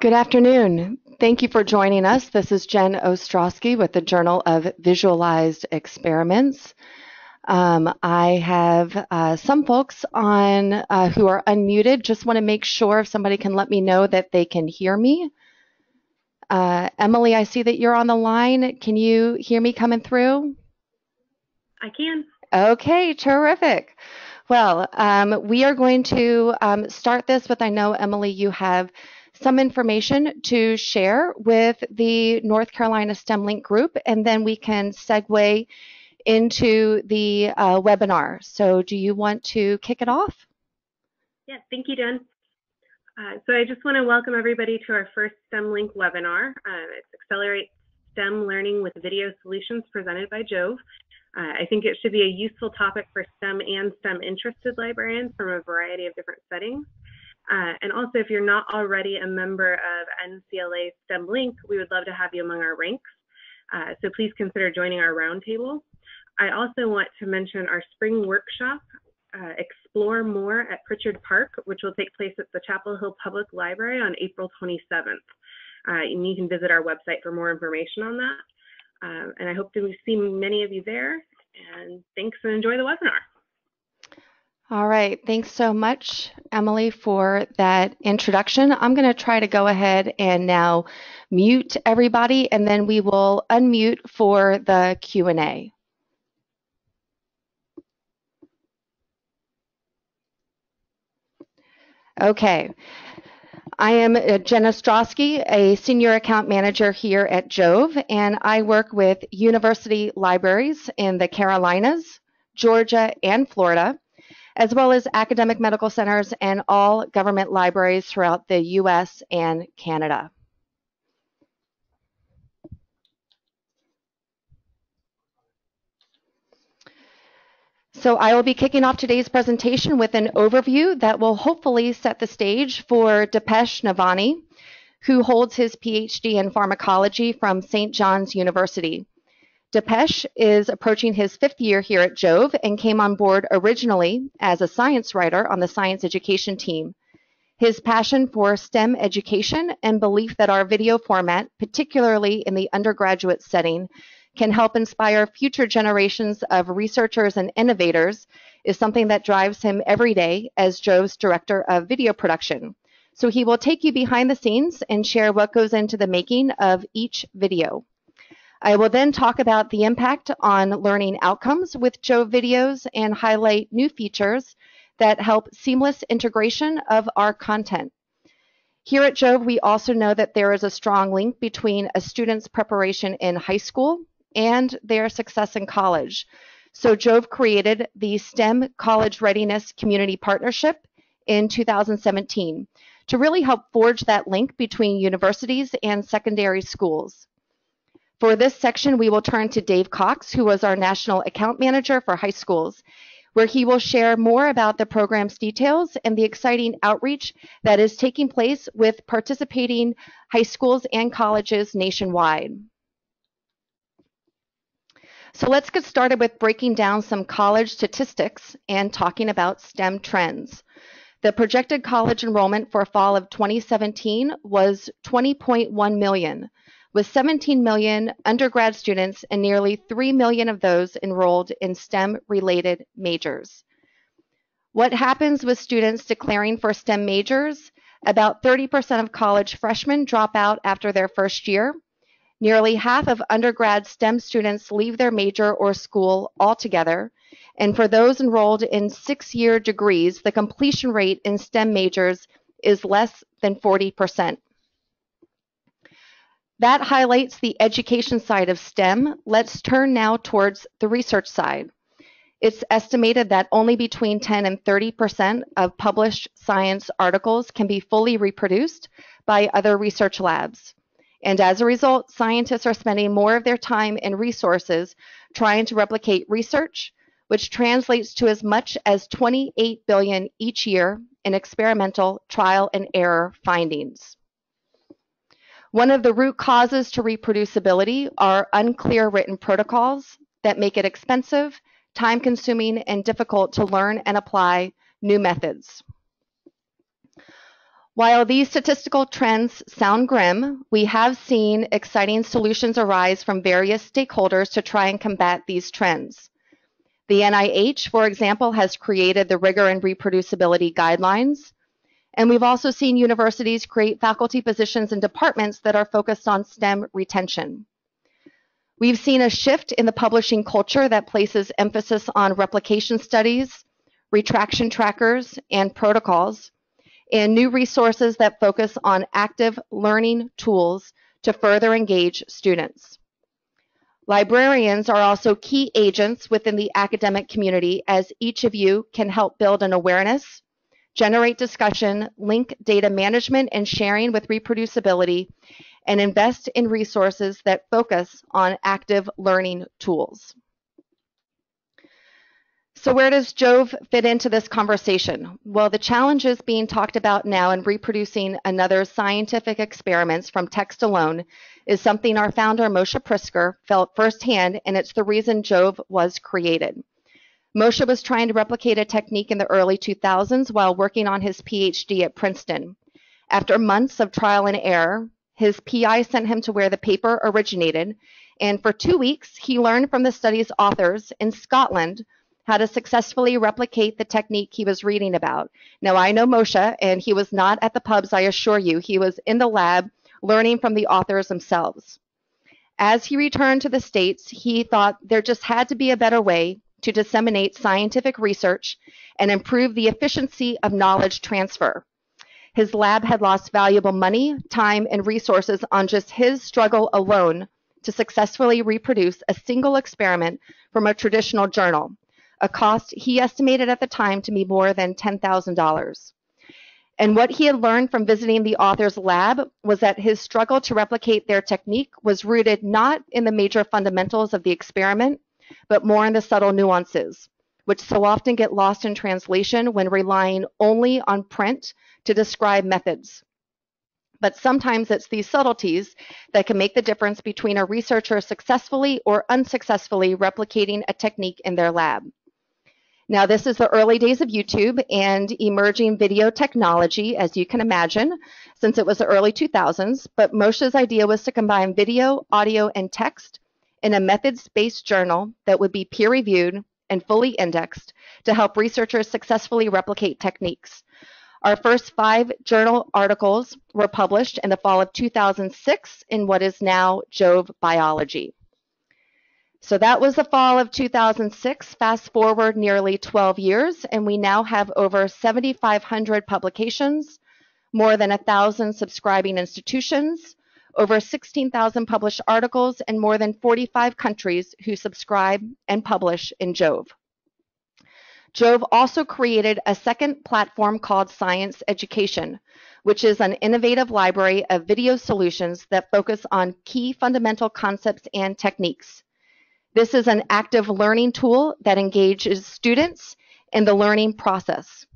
Good afternoon. Thank you for joining us. This is Jen Ostrowski with the Journal of Visualized Experiments. I have some folks on who are unmuted. Just want to make sure if somebody can let me know that they can hear me. Emily, I see that you're on the line. Can you hear me coming through? I can. Okay, terrific. Well, we are going to start this with, I know, Emily, you have some information to share with the North Carolina STEM Link group, and then we can segue into the webinar. So do you want to kick it off? Yeah, thank you, Jen. So I just want to welcome everybody to our first STEM Link webinar. It's Accelerate STEM Learning with Video Solutions presented by JoVE. I think it should be a useful topic for STEM and STEM interested librarians from a variety of different settings. And also, if you're not already a member of NCLA STEM Link, we would love to have you among our ranks. So please consider joining our roundtable. I also want to mention our spring workshop, Explore More at Pritchard Park, which will take place at the Chapel Hill Public Library on April 27th. And you can visit our website for more information on that. And I hope to see many of you there. And thanks and enjoy the webinar. All right, thanks so much, Emily, for that introduction. I'm going to try to go ahead and now mute everybody, and then we will unmute for the Q&A. Okay. I am Jen Ostrowski, a senior account manager here at JoVE, and I work with university libraries in the Carolinas, Georgia, and Florida, as well as academic medical centers and all government libraries throughout the US and Canada. So I will be kicking off today's presentation with an overview that will hopefully set the stage for Dipesh Navani, who holds his PhD in pharmacology from St. John's University. Dipesh is approaching his 5th year here at JoVE and came on board originally as a science writer on the science education team. His passion for STEM education and belief that our video format, particularly in the undergraduate setting, can help inspire future generations of researchers and innovators is something that drives him every day as JoVE's Director of Video Production. So he will take you behind the scenes and share what goes into the making of each video. I will then talk about the impact on learning outcomes with JoVE videos and highlight new features that help seamless integration of our content. Here at JoVE, we also know that there is a strong link between a student's preparation in high school and their success in college. So JoVE created the STEM College Readiness Community Partnership in 2017 to really help forge that link between universities and secondary schools. For this section, we will turn to Dave Cox, who was our National Account Manager for high schools, where he will share more about the program's details and the exciting outreach that is taking place with participating high schools and colleges nationwide. So let's get started with breaking down some college statistics and talking about STEM trends. The projected college enrollment for fall of 2017 was 20.1 million, with 17 million undergrad students and nearly 3 million of those enrolled in STEM-related majors. What happens with students declaring for STEM majors? About 30% of college freshmen drop out after their first year. Nearly half of undergrad STEM students leave their major or school altogether. And for those enrolled in 6-year degrees, the completion rate in STEM majors is less than 40%. That highlights the education side of STEM. Let's turn now towards the research side. It's estimated that only between 10 and 30% of published science articles can be fully reproduced by other research labs. And as a result, scientists are spending more of their time and resources trying to replicate research, which translates to as much as $28 billion each year in experimental trial and error findings. One of the root causes to reproducibility are unclear written protocols that make it expensive, time-consuming, and difficult to learn and apply new methods. While these statistical trends sound grim, we have seen exciting solutions arise from various stakeholders to try and combat these trends. The NIH, for example, has created the rigor and reproducibility guidelines, and we've also seen universities create faculty positions and departments that are focused on STEM retention. We've seen a shift in the publishing culture that places emphasis on replication studies, retraction trackers, and protocols, and new resources that focus on active learning tools to further engage students. Librarians are also key agents within the academic community, as each of you can help build an awareness, generate discussion, link data management and sharing with reproducibility, and invest in resources that focus on active learning tools. So where does JoVE fit into this conversation? Well, the challenges being talked about now in reproducing another scientific experiments from text alone is something our founder, Moshe Prisker, felt firsthand, and it's the reason JoVE was created. Moshe was trying to replicate a technique in the early 2000s while working on his PhD at Princeton. After months of trial and error, his PI sent him to where the paper originated, and for 2 weeks, he learned from the study's authors in Scotland how to successfully replicate the technique he was reading about. Now, I know Moshe, and he was not at the pubs, I assure you. He was in the lab learning from the authors themselves. As he returned to the States, he thought there just had to be a better way to disseminate scientific research and improve the efficiency of knowledge transfer. His lab had lost valuable money, time, and resources on just his struggle alone to successfully reproduce a single experiment from a traditional journal, a cost he estimated at the time to be more than $10,000. And what he had learned from visiting the author's lab was that his struggle to replicate their technique was rooted not in the major fundamentals of the experiment, but more in the subtle nuances, which so often get lost in translation when relying only on print to describe methods. But sometimes it's these subtleties that can make the difference between a researcher successfully or unsuccessfully replicating a technique in their lab. Now, this is the early days of YouTube and emerging video technology, as you can imagine, since it was the early 2000s, but Moshe's idea was to combine video, audio, and text in a methods-based journal that would be peer-reviewed and fully indexed to help researchers successfully replicate techniques. Our first 5 journal articles were published in the fall of 2006 in what is now JoVE Biology. So that was the fall of 2006. Fast forward nearly 12 years, and we now have over 7,500 publications, more than 1,000 subscribing institutions, over 16,000 published articles, and more than 45 countries who subscribe and publish in JoVE. JoVE also created a second platform called Science Education, which is an innovative library of video solutions that focus on key fundamental concepts and techniques. This is an active learning tool that engages students in the learning process.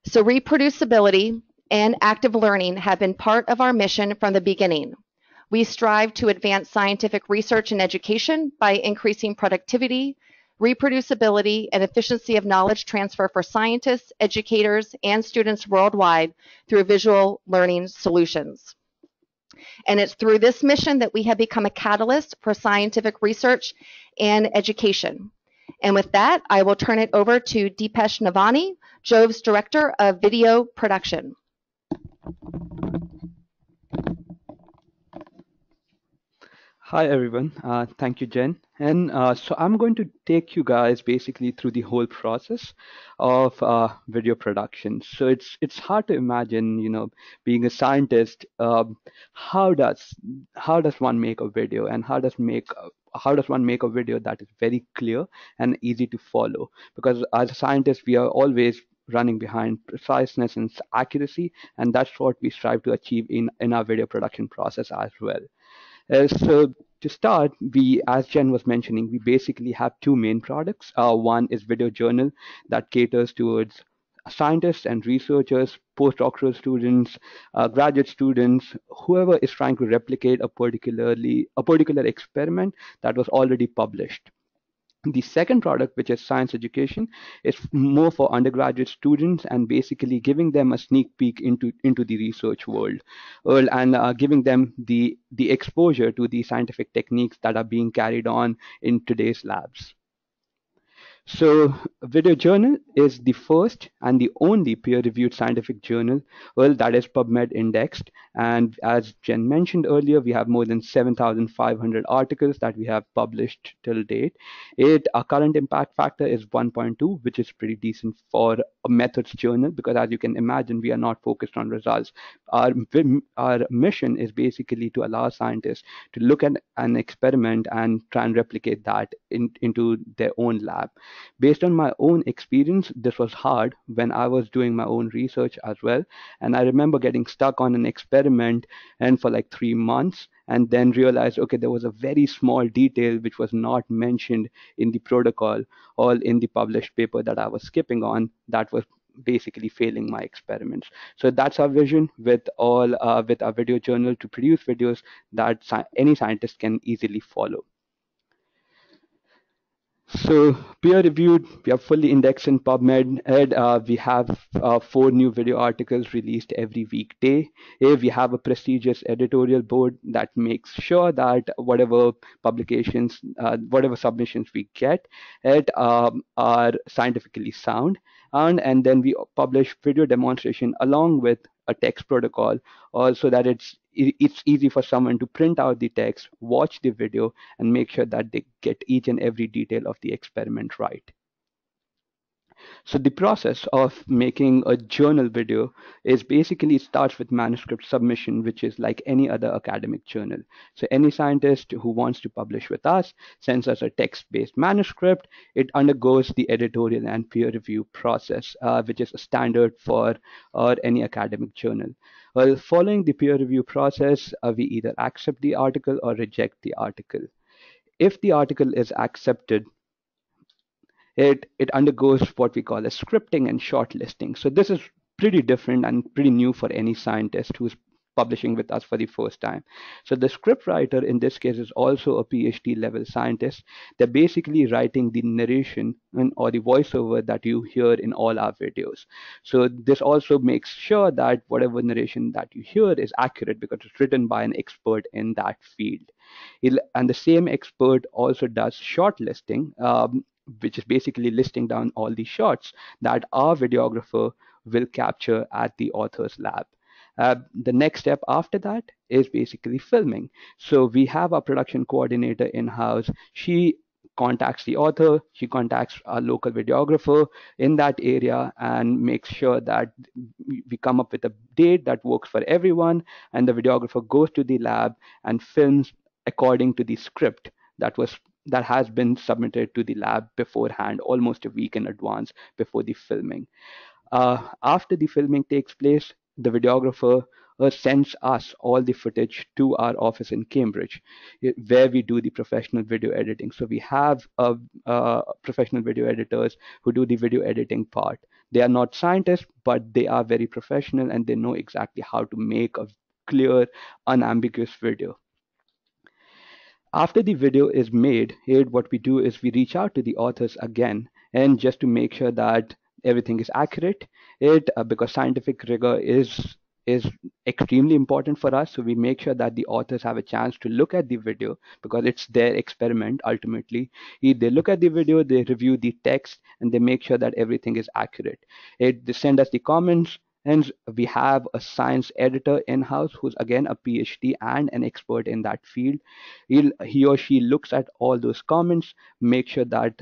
So reproducibility and active learning have been part of our mission from the beginning. We strive to advance scientific research and education by increasing productivity, reproducibility, and efficiency of knowledge transfer for scientists, educators, and students worldwide through visual learning solutions. And it's through this mission that we have become a catalyst for scientific research and education. And with that, I will turn it over to Deepesh Navani, JoVE's Director of Video Production. Hi, everyone. Thank you, Jen. And so I'm going to take you guys basically through the whole process of video production. So it's hard to imagine, being a scientist, how does one make a video, and how does one make a video that is very clear and easy to follow? Because as a scientist, we are always running behind preciseness and accuracy, and that's what we strive to achieve in our video production process as well. So to start, as Jen was mentioning, we basically have 2 main products. One is Video Journal that caters towards scientists and researchers, postdoctoral students, graduate students, whoever is trying to replicate a particular experiment that was already published. The second product, which is science education, is more for undergraduate students and basically giving them a sneak peek into the research world, and giving them the exposure to the scientific techniques that are being carried on in today's labs. So, Video Journal is the first and the only peer-reviewed scientific journal, well, that is PubMed indexed. And as Jen mentioned earlier, we have more than 7,500 articles that we have published till date. Our current impact factor is 1.2, which is pretty decent for a methods journal because, as you can imagine, we are not focused on results. Our mission is basically to allow scientists to look at an experiment and try and replicate that into their own lab. Based on my own experience, this was hard when I was doing my own research as well. And I remember getting stuck on an experiment and for like 3 months and then realized, okay, there was a very small detail which was not mentioned in the protocol or in the published paper that I was skipping on that was basically failing my experiments. So that's our vision with with our video journal to produce videos that any scientist can easily follow. So peer-reviewed, we are fully indexed in PubMed. We have 4 new video articles released every weekday. We have a prestigious editorial board that makes sure that whatever publications, whatever submissions we get, are scientifically sound. And then we publish video demonstration along with a text protocol, so that it's easy for someone to print out the text, watch the video, and make sure that they get each and every detail of the experiment right. So the process of making a journal video is basically starts with manuscript submission, which is like any other academic journal. So any scientist who wants to publish with us sends us a text-based manuscript. It undergoes the editorial and peer review process, which is a standard for any academic journal. Well, following the peer review process, we either accept the article or reject the article. If the article is accepted, it undergoes what we call a scripting and shortlisting. So this is pretty different and pretty new for any scientist who's publishing with us for the first time. So the script writer in this case is also a PhD level scientist. They're basically writing the narration or the voiceover that you hear in all our videos. So this also makes sure that whatever narration that you hear is accurate because it's written by an expert in that field. And the same expert also does shortlisting, which is basically listing down all the shots that our videographer will capture at the author's lab. The next step after that is basically filming. So we have our production coordinator in-house. She contacts the author, she contacts our local videographer in that area and makes sure that we come up with a date that works for everyone, and the videographer goes to the lab and films according to the script that has been submitted to the lab beforehand, almost a week in advance before the filming. After the filming takes place, the videographer sends us all the footage to our office in Cambridge, where we do the professional video editing. So we have professional video editors who do the video editing part. They are not scientists, but they are very professional and they know exactly how to make a clear, unambiguous video. After the video is made, here what we do is we reach out to the authors again, and just to make sure that everything is accurate, because scientific rigor is extremely important for us. So we make sure that the authors have a chance to look at the video because it's their experiment ultimately. They look at the video, they review the text, and they make sure that everything is accurate. They send us the comments. And we have a science editor in-house who's again a PhD and an expert in that field. He or she looks at all those comments, make sure that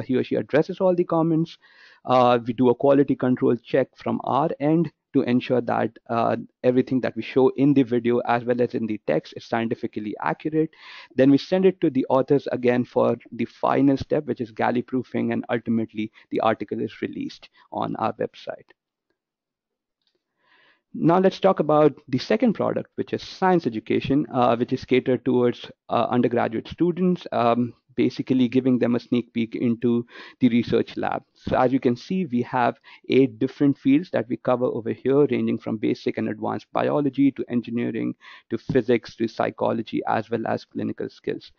he or she addresses all the comments. We do a quality control check from our end to ensure that everything that we show in the video as well as in the text is scientifically accurate. Then we send it to the authors again for the final step, which is galley proofing, and ultimately the article is released on our website. Now let's talk about the second product, which is science education, which is catered towards undergraduate students. basically giving them a sneak peek into the research lab. So as you can see, we have 8 different fields that we cover over here, ranging from basic and advanced biology to engineering to physics to psychology, as well as clinical skills.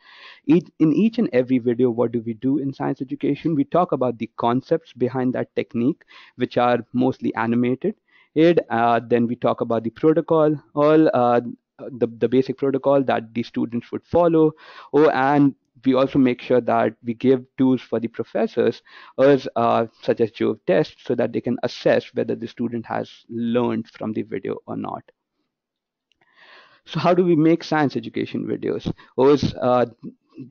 In each and every video, what do we do in science education? We talk about the concepts behind that technique, which are mostly animated. Then we talk about the protocol, the basic protocol that the students would follow. And we also make sure that we give tools for the professors, such as JoVE tests, so that they can assess whether the student has learned from the video or not. So how do we make science education videos?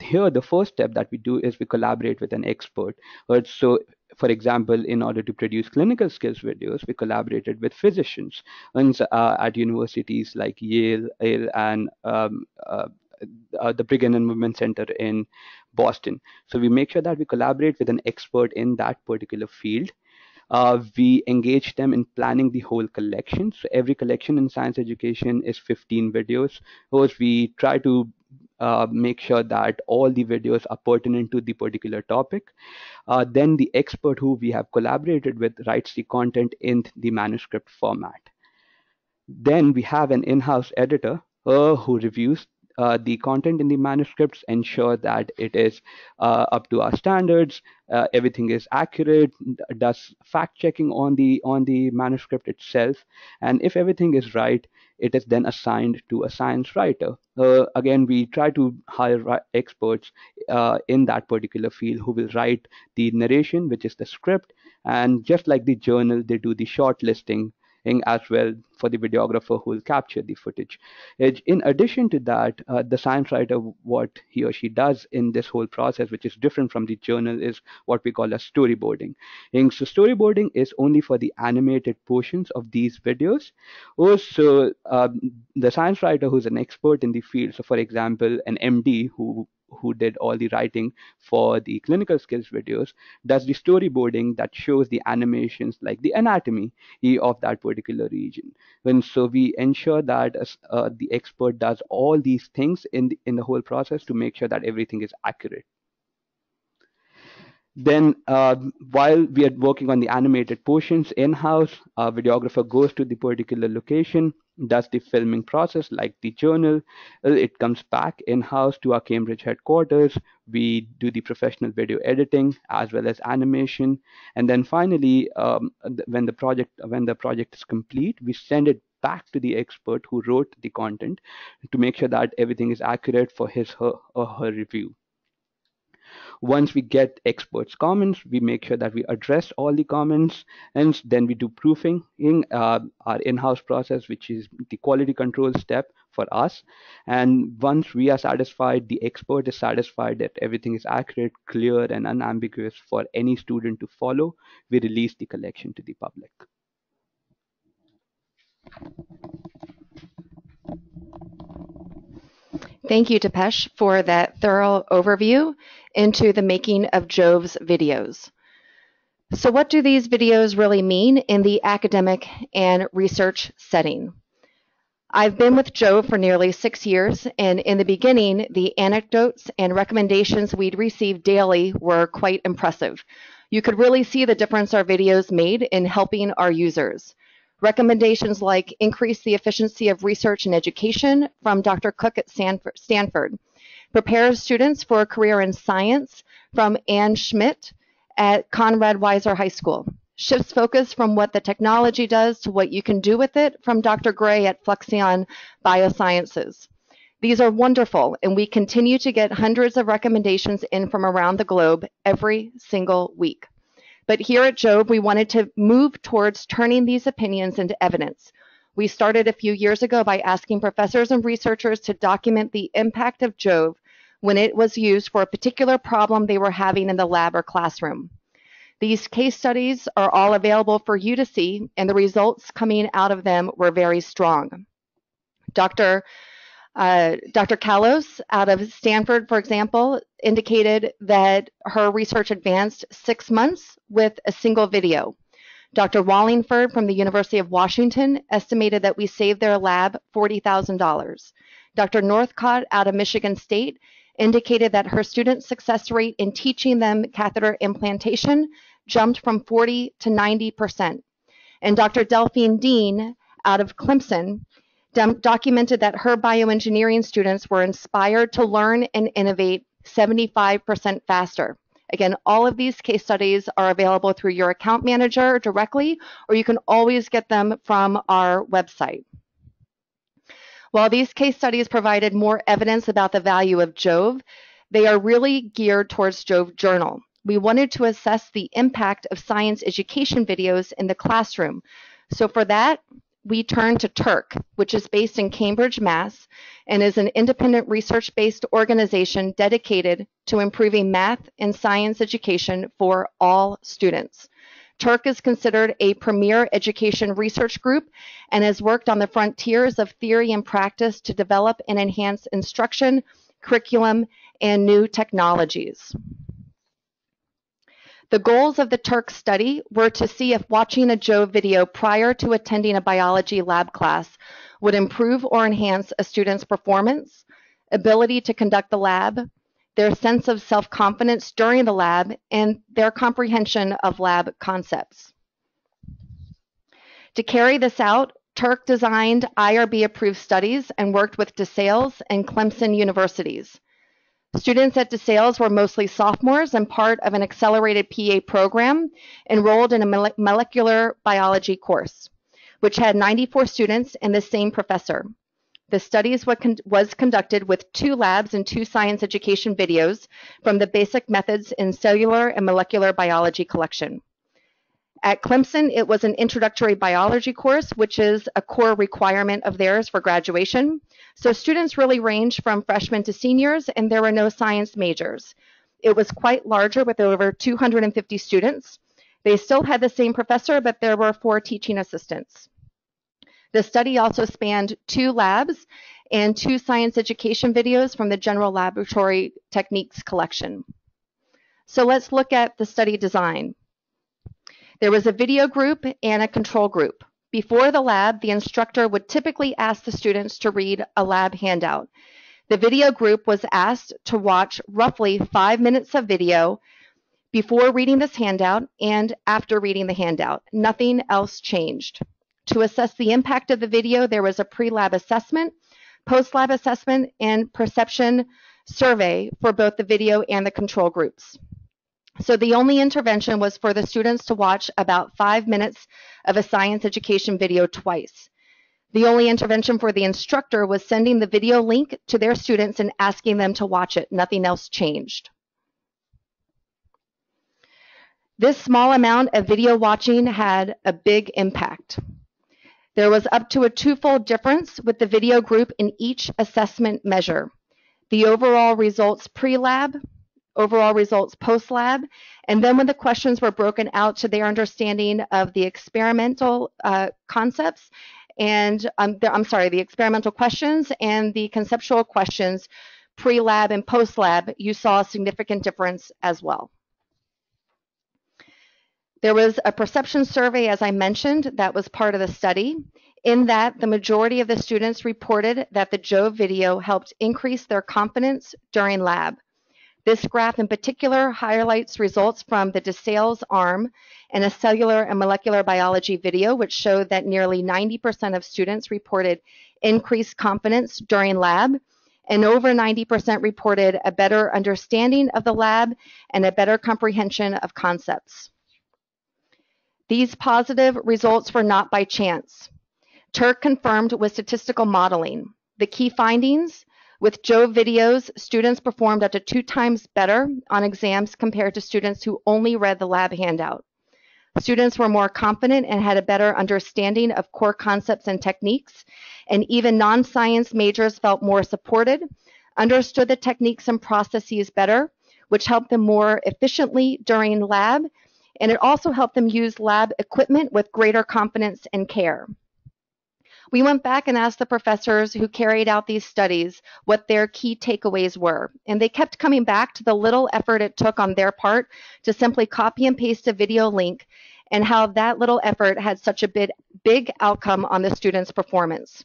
Here, the first step that we do is we collaborate with an expert. So, for example, in order to produce clinical skills videos, we collaborated with physicians at universities like Yale and the Brigham and Women's Center in Boston. So we make sure that we collaborate with an expert in that particular field. We engage them in planning the whole collection. So every collection in science education is 15 videos. Those we try to make sure that all the videos are pertinent to the particular topic. Then the expert who we have collaborated with writes the content in the manuscript format. Then we have an in-house editor who reviews the content in the manuscripts, ensure that it is up to our standards, everything is accurate, does fact checking on the manuscript itself, and if everything is right, it is then assigned to a science writer. Again, we try to hire experts in that particular field who will write the narration, which is the script, and just like the journal, they do the shortlisting as well for the videographer who will capture the footage. In addition to that, the science writer, what he or she does in this whole process, which is different from the journal, is what we call a storyboarding. And so storyboarding is only for the animated portions of these videos. Also, the science writer who's an expert in the field, so for example, an MD who did all the writing for the clinical skills videos, does the storyboarding that shows the animations like the anatomy of that particular region. And so we ensure that the expert does all these things in the whole process to make sure that everything is accurate. Then while we are working on the animated portions in-house, our videographer goes to the particular location, does the filming process like the journal. It comes back in-house to our Cambridge headquarters. We do the professional video editing as well as animation. And then finally, when the project is complete, we send it back to the expert who wrote the content to make sure that everything is accurate for his, her, or her review. Once we get experts' comments, we make sure that we address all the comments, and then we do proofing in our in-house process, which is the quality control step for us. And once we are satisfied, the expert is satisfied that everything is accurate, clear, and unambiguous for any student to follow, we release the collection to the public. Thank you, Dipesh, for that thorough overview into the making of JoVE's videos. So what do these videos really mean in the academic and research setting? I've been with JoVE for nearly 6 years, and in the beginning, the anecdotes and recommendations we'd received daily were quite impressive. You could really see the difference our videos made in helping our users. Recommendations like increase the efficiency of research and education from Dr. Cook at Stanford, prepare students for a career in science from Ann Schmidt at Conrad Weiser High School, shifts focus from what the technology does to what you can do with it from Dr. Gray at Flexion Biosciences. These are wonderful, and we continue to get hundreds of recommendations in from around the globe every single week. But here at JoVE, we wanted to move towards turning these opinions into evidence. We started a few years ago by asking professors and researchers to document the impact of JoVE when it was used for a particular problem they were having in the lab or classroom. These case studies are all available for you to see, and the results coming out of them were very strong. Dr. Kalos out of Stanford, for example, indicated that her research advanced 6 months with a single video. Dr. Wallingford from the University of Washington estimated that we saved their lab $40,000. Dr. Northcott out of Michigan State indicated that her student success rate in teaching them catheter implantation jumped from 40 to 90%. And Dr. Delphine Dean out of Clemson documented that her bioengineering students were inspired to learn and innovate 75% faster. Again, all of these case studies are available through your account manager directly, or you can always get them from our website. While these case studies provided more evidence about the value of JoVE, they are really geared towards JoVE Journal. We wanted to assess the impact of science education videos in the classroom. So for that, we turned to TURK, which is based in Cambridge, Mass, and is an independent research-based organization dedicated to improving math and science education for all students. TURK is considered a premier education research group and has worked on the frontiers of theory and practice to develop and enhance instruction, curriculum, and new technologies. The goals of the TURK study were to see if watching a JoVE video prior to attending a biology lab class would improve or enhance a student's performance, ability to conduct the lab, their sense of self-confidence during the lab, and their comprehension of lab concepts. To carry this out, TURK designed IRB-approved studies and worked with DeSales and Clemson universities. Students at DeSales were mostly sophomores and part of an accelerated PA program enrolled in a molecular biology course, which had 94 students and the same professor. The studies was conducted with 2 labs and 2 science education videos from the basic methods in cellular and molecular biology collection. At Clemson, it was an introductory biology course, which is a core requirement of theirs for graduation. So students really ranged from freshmen to seniors, and there were no science majors. It was quite larger with over 250 students. They still had the same professor, but there were 4 teaching assistants. The study also spanned 2 labs and 2 science education videos from the General Laboratory Techniques collection. So let's look at the study design. There was a video group and a control group. Before the lab, the instructor would typically ask the students to read a lab handout. The video group was asked to watch roughly 5 minutes of video before reading this handout and after reading the handout. Nothing else changed. To assess the impact of the video, there was a pre-lab assessment, post-lab assessment, and perception survey for both the video and the control groups. So the only intervention was for the students to watch about 5 minutes of a science education video twice. The only intervention for the instructor was sending the video link to their students and asking them to watch it. Nothing else changed. This small amount of video watching had a big impact. There was up to a 2-fold difference with the video group in each assessment measure. The overall results pre-lab, overall results post-lab, and then when the questions were broken out to their understanding of the experimental concepts and, the experimental questions and the conceptual questions pre-lab and post-lab, you saw a significant difference as well. There was a perception survey, as I mentioned, that was part of the study. In that, the majority of the students reported that the JoVE video helped increase their confidence during lab. This graph in particular highlights results from the DeSales arm and a cellular and molecular biology video, which showed that nearly 90% of students reported increased confidence during lab, and over 90% reported a better understanding of the lab and a better comprehension of concepts. These positive results were not by chance. TURK confirmed with statistical modeling. The key findings: with JoVE videos, students performed up to 2 times better on exams compared to students who only read the lab handout. Students were more confident and had a better understanding of core concepts and techniques, and even non-science majors felt more supported, understood the techniques and processes better, which helped them more efficiently during lab, and it also helped them use lab equipment with greater confidence and care. We went back and asked the professors who carried out these studies what their key takeaways were, and they kept coming back to the little effort it took on their part to simply copy and paste a video link, and how that little effort had such a big outcome on the students' performance.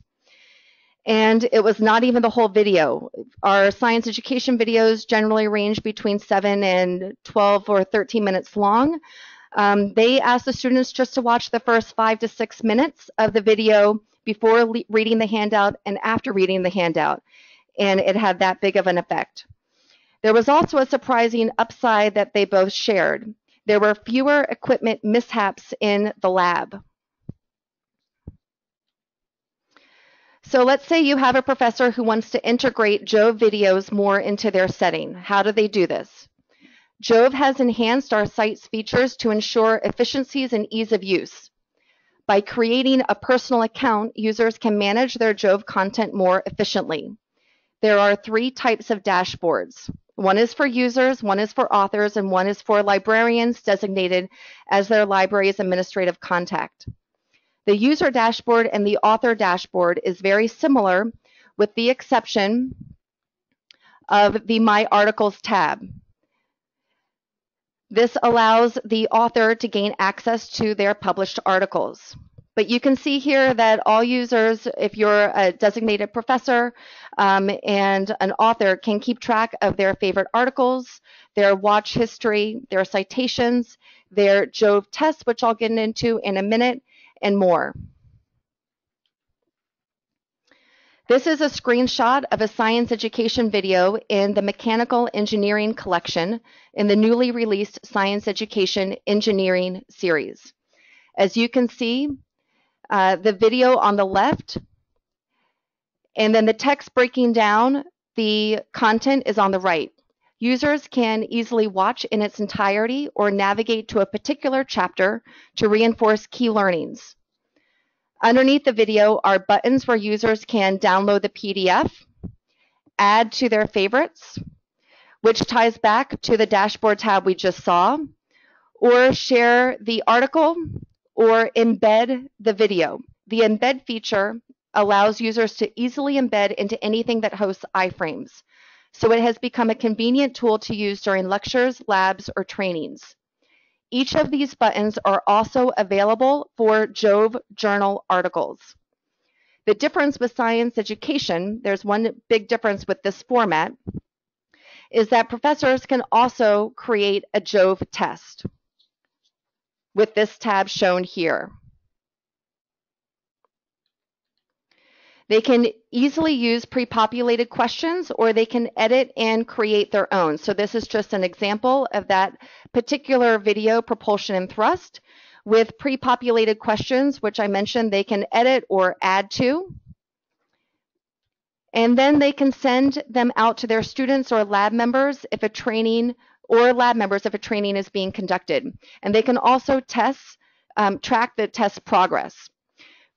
And it was not even the whole video. Our science education videos generally range between 7 and 12 or 13 minutes long. They asked the students just to watch the first 5 to 6 minutes of the video before reading the handout and after reading the handout, and it had that big of an effect. There was also a surprising upside that they both shared. There were fewer equipment mishaps in the lab. So let's say you have a professor who wants to integrate JoVE videos more into their setting. How do they do this? JoVE has enhanced our site's features to ensure efficiencies and ease of use. By creating a personal account, users can manage their JoVE content more efficiently. There are 3 types of dashboards. One is for users, one is for authors, and one is for librarians designated as their library's administrative contact. The user dashboard and the author dashboard is very similar with the exception of the My Articles tab. This allows the author to gain access to their published articles. But you can see here that all users, if you're a designated professor and an author, can keep track of their favorite articles, their watch history, their citations, their JoVE tests, which I'll get into in a minute, and more. This is a screenshot of a science education video in the Mechanical Engineering collection in the newly released Science Education Engineering series. As you can see, the video on the left, and then the text breaking down the content is on the right. Users can easily watch in its entirety or navigate to a particular chapter to reinforce key learnings. Underneath the video are buttons where users can download the PDF, add to their favorites, which ties back to the dashboard tab we just saw, or share the article, or embed the video. The embed feature allows users to easily embed into anything that hosts iframes. So it has become a convenient tool to use during lectures, labs, or trainings. Each of these buttons are also available for JoVE journal articles. The difference with science education, there's one big difference with this format, is that professors can also create a JoVE test with this tab shown here. They can easily use pre-populated questions, or they can edit and create their own. So this is just an example of that particular video, propulsion and thrust. With pre-populated questions, which I mentioned, they can edit or add to. And then they can send them out to their students or lab members if a training, is being conducted. And they can also track the test progress.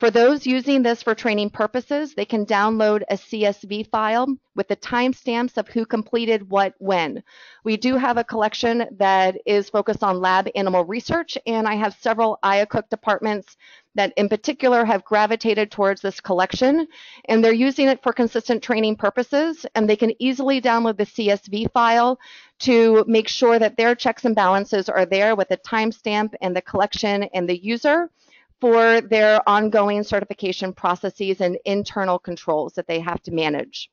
For those using this for training purposes, they can download a CSV file with the timestamps of who completed what when. We do have a collection that is focused on lab animal research, and I have several IACUC departments that in particular have gravitated towards this collection, and they're using it for consistent training purposes, and they can easily download the CSV file to make sure that their checks and balances are there with the timestamp and the collection and the user for their ongoing certification processes and internal controls that they have to manage.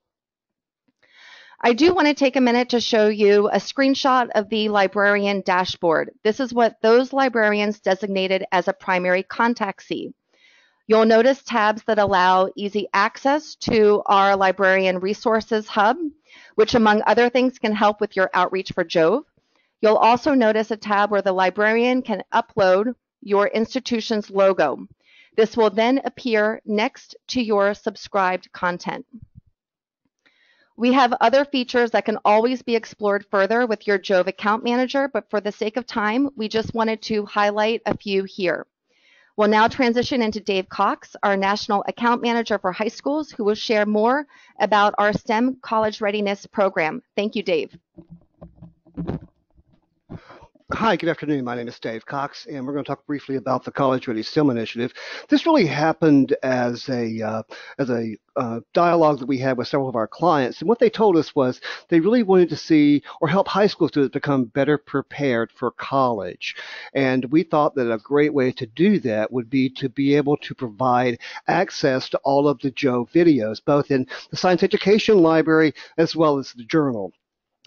I do want to take a minute to show you a screenshot of the librarian dashboard. This is what those librarians designated as a primary contact see. You'll notice tabs that allow easy access to our librarian resources hub, which among other things can help with your outreach for JoVE. You'll also notice a tab where the librarian can upload your institution's logo. This will then appear next to your subscribed content. We have other features that can always be explored further with your JoVE account manager, but for the sake of time, we just wanted to highlight a few here. We'll now transition into Dave Cox, our National Account Manager for High Schools, who will share more about our STEM College Readiness Program. Thank you, Dave. Hi, good afternoon. My name is Dave Cox, and we're going to talk briefly about the College Ready STEM initiative. This really happened as a dialogue that we had with several of our clients, and what they told us was they really wanted to see or help high school students become better prepared for college. And we thought that a great way to do that would be to be able to provide access to all of the JoVE videos, both in the Science Education Library as well as the journal.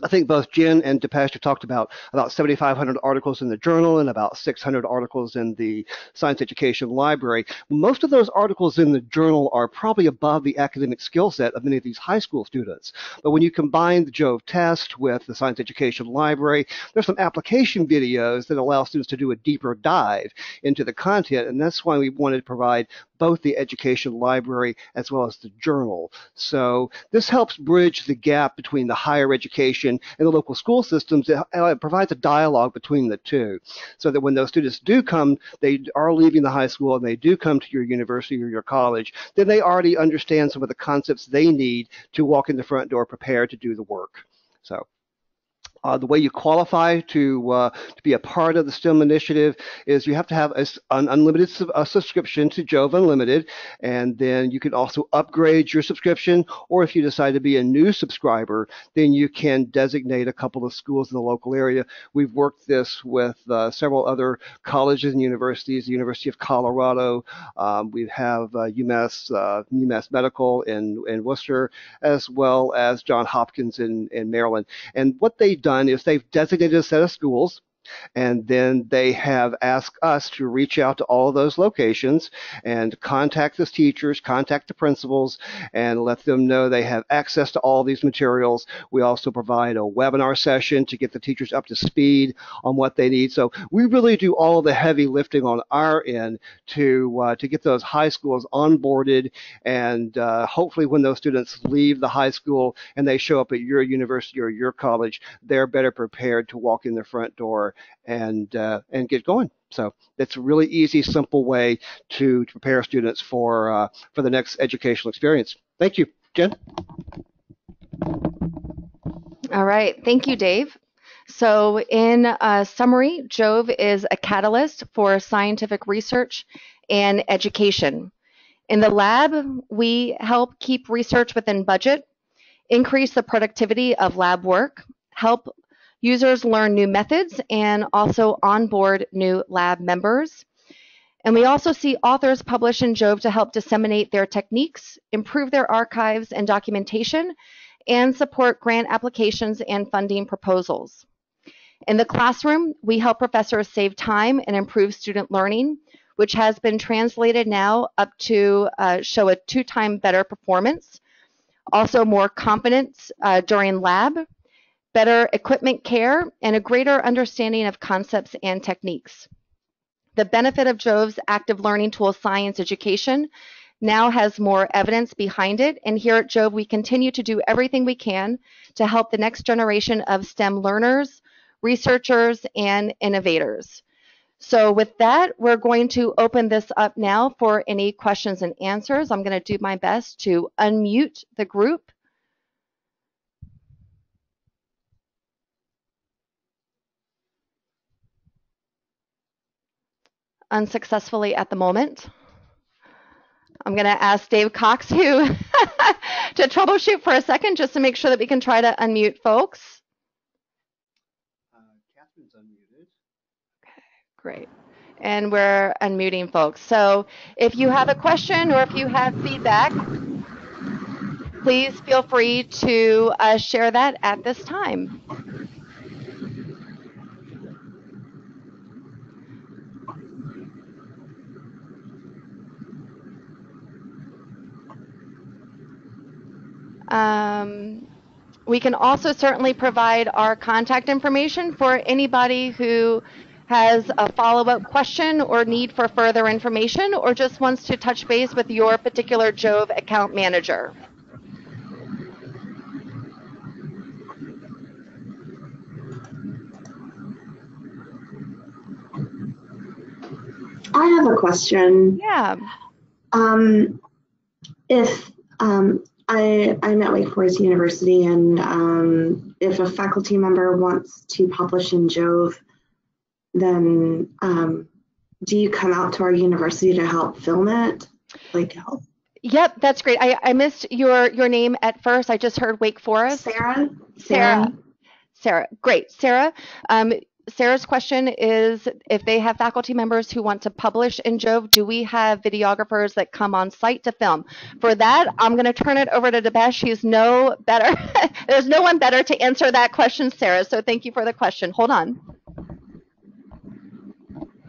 I think both Jen and Dipesh have talked about 7,500 articles in the journal and about 600 articles in the Science Education Library. Most of those articles in the journal are probably above the academic skill set of many of these high school students. But when you combine the JoVE test with the Science Education Library, there's some application videos that allow students to do a deeper dive into the content, and that's why we wanted to provide both the education library as well as the journal. So this helps bridge the gap between the higher education and the local school systems. It provides a dialogue between the two, so that when those students do come, they are leaving the high school and they do come to your university or your college, then they already understand some of the concepts they need to walk in the front door prepared to do the work. So. The way you qualify to be a part of the STEM initiative is you have to have an unlimited subscription to JoVE Unlimited, and then you can also upgrade your subscription, or if you decide to be a new subscriber, then you can designate a couple of schools in the local area. We've worked this with several other colleges and universities, the University of Colorado, we have UMass Medical in Worcester, as well as Johns Hopkins in Maryland. And what they've done is they've designated a set of schools, and then they have asked us to reach out to all of those locations and contact the teachers, contact the principals, and let them know they have access to all these materials. We also provide a webinar session to get the teachers up to speed on what they need. So we really do all of the heavy lifting on our end to get those high schools onboarded, and hopefully when those students leave the high school and they show up at your university or your college, they're better prepared to walk in the front door and get going. So it's a really easy, simple way to prepare students for the next educational experience. Thank you, Jen. All right, thank you, Dave. So in summary, JoVE is a catalyst for scientific research and education. In the lab, we help keep research within budget, increase the productivity of lab work, help users learn new methods, and also onboard new lab members. And we also see authors publish in JoVE to help disseminate their techniques, improve their archives and documentation, and support grant applications and funding proposals. In the classroom, we help professors save time and improve student learning, which has been translated now up to show a 2-time better performance, also more confidence during lab, better equipment care, and a greater understanding of concepts and techniques. The benefit of JoVE's active learning tool Science Education now has more evidence behind it, and here at JoVE we continue to do everything we can to help the next generation of STEM learners, researchers, and innovators. So with that, we're going to open this up now for any questions and answers. I'm going to do my best to unmute the group. Unsuccessfully at the moment. I'm going to ask Dave Cox to troubleshoot for a second just to make sure that we can try to unmute folks. Catherine's unmuted. Okay, great. And we're unmuting folks. So if you have a question or if you have feedback, please feel free to share that at this time. We can also certainly provide our contact information for anybody who has a follow-up question or need for further information or just wants to touch base with your particular JoVE account manager. I have a question. Yeah. If I'm at Wake Forest University, and if a faculty member wants to publish in JoVE, then do you come out to our university to help film it? Like help? Yep, that's great. I missed your name at first. I just heard Wake Forest. Sarah. Great. Sarah, Sarah's question is, if they have faculty members who want to publish in JoVE, do we have videographers that come on site to film? For that, I'm going to turn it over to Depesh. He's no better. There's no one better to answer that question, Sarah. So thank you for the question. Hold on.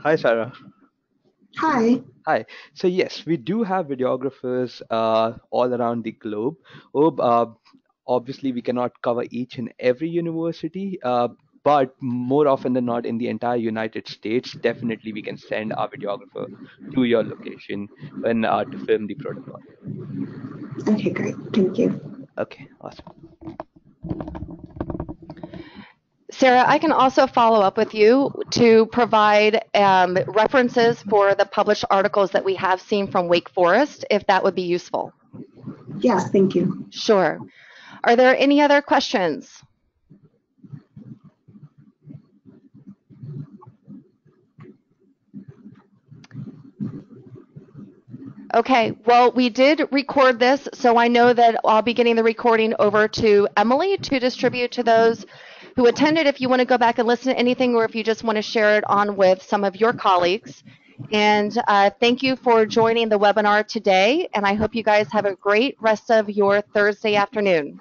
Hi, Sarah. Hi. Hi. So yes, we do have videographers all around the globe. Obviously, we cannot cover each and every university, but more often than not in the entire United States, definitely we can send our videographer to your location when to film the protocol. Okay, great. Thank you. Okay, awesome. Sarah, I can also follow up with you to provide references for the published articles that we have seen from Wake Forest, if that would be useful. Yes, thank you. Sure. Are there any other questions? Okay, well, we did record this, so I know that I'll be getting the recording over to Emily to distribute to those who attended. If you want to go back and listen to anything, or if you just want to share it on with some of your colleagues. And thank you for joining the webinar today, and I hope you guys have a great rest of your Thursday afternoon.